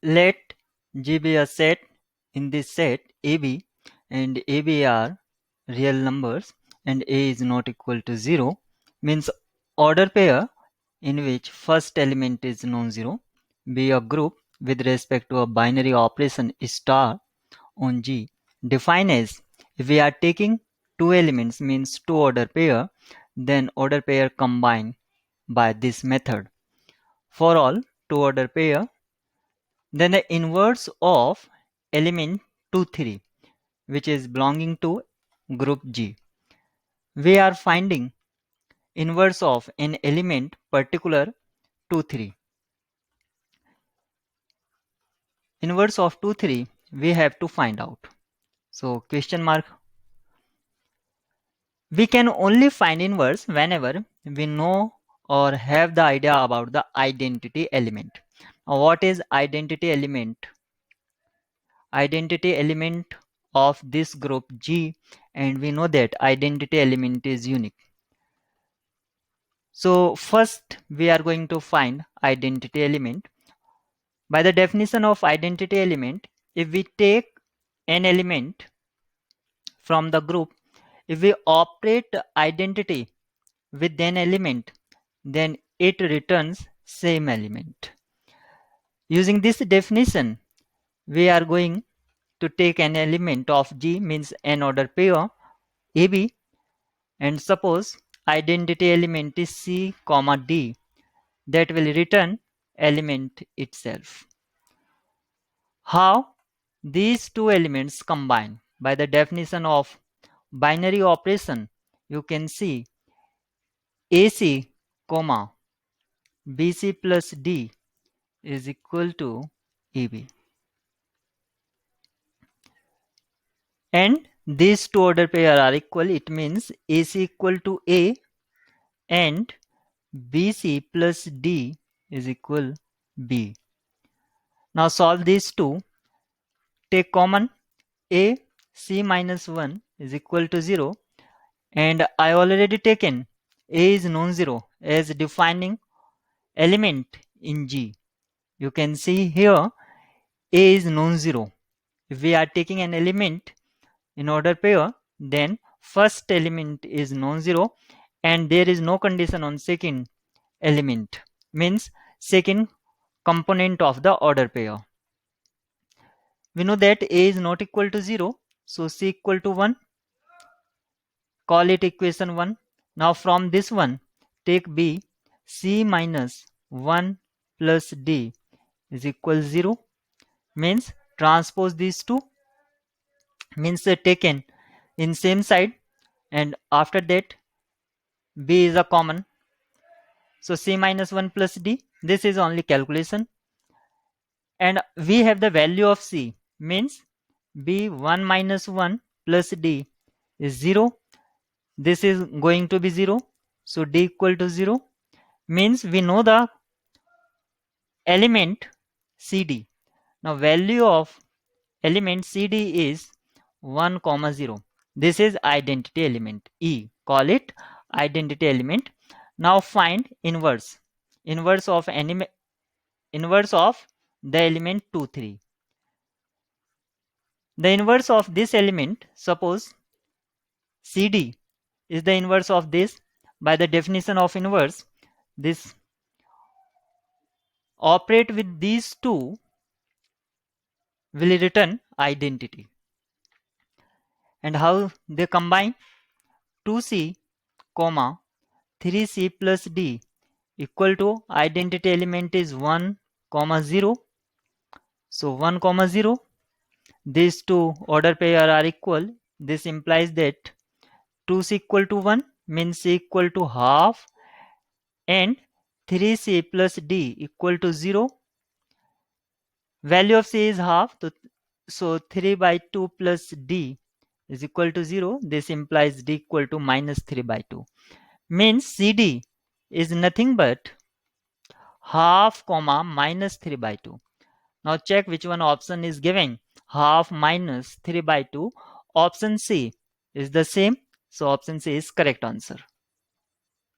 Let G be a set. In this set, AB and AB are real numbers and A is not equal to 0 means order pair in which first element is non-zero. Be a group with respect to a binary operation star on G. Define as if we are taking two elements means two order pair, then order pair combine by this method. For all two order pair, then the inverse of element 2, 3 which is belonging to group G. We are finding inverse of an element particular 2, 3. Inverse of 2, 3 we have to find out. So question mark. We can only find inverse whenever we know or have the idea about the identity element. Now, what is identity element? Identity element of this group G, and we know that identity element is unique. So first we are going to find identity element. By the definition of identity element, if we take an element from the group, if we operate identity with an element, then it returns same element. Using this definition, we are going to take an element of G means an order pair AB, and suppose identity element is C, D, that will return element itself. How these two elements combine? By the definition of binary operation, you can see AC, BC plus D is equal to EB. And these two order pair are equal. It means AC equal to A and BC plus D is equal B. Now solve these two. Take common. A C minus 1 is equal to 0, and I already taken A is non-zero as defining element in G. You can see here A is non-zero. If we are taking an element in order pair, then first element is non-zero and there is no condition on second element, means second component of the order pair. We know that A is not equal to 0, so C equal to 1. Call it equation 1. Now from this one, take B. C minus 1 plus D is equal 0. Means transpose these two. Means taken in same side, and after that B is a common. So C minus 1 plus D. This is only calculation. And we have the value of C. Means B 1 minus 1 plus D is 0. This is going to be 0. So D equal to 0. Means we know the element CD. Now value of element CD is 1, 0. This is identity element E. Call it identity element. Now find inverse. Inverse of the element 2, 3. The inverse of this element, suppose CD is the inverse of this. By the definition of inverse, this operate with these two will return identity. And how they combine? 2C, 3C plus D equal to identity element is 1, 0. So 1, 0. These two order pair are equal. This implies that 2C equal to 1 means C equal to half, and 3C plus D equal to 0. Value of C is half, so 3 by 2 plus D is equal to 0. This implies D equal to minus 3 by 2. Means CD is nothing but half, minus 3 by 2. Now check which one option is giving half minus 3 by 2. Option C is the same. So option C is correct answer.